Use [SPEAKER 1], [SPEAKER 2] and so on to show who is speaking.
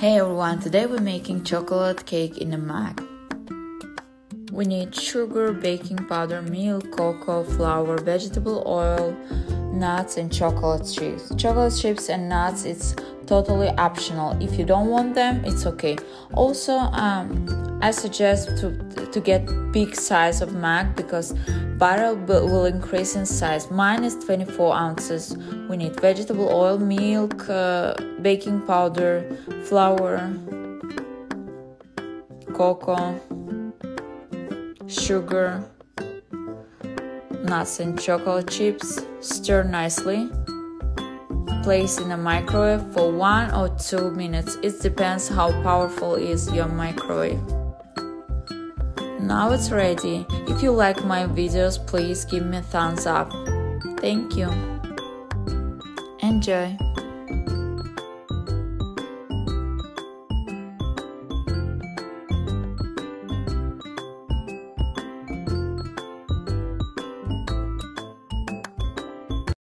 [SPEAKER 1] Hey everyone, today we're making chocolate cake in a mug. We need sugar, baking powder, milk, cocoa, flour, vegetable oil, nuts and chocolate chips. Chocolate chips and nuts, it's totally optional. If you don't want them, it's okay. Also, I suggest to get big size of mug because butter will increase in size. Mine is 24 ounces. We need vegetable oil, milk, baking powder, flour, cocoa, sugar, nuts and chocolate chips. Stir nicely. Place in a microwave for 1 or 2 minutes. It depends how powerful is your microwave. Now it's ready. If you like my videos, please give me a thumbs up. Thank you. Enjoy.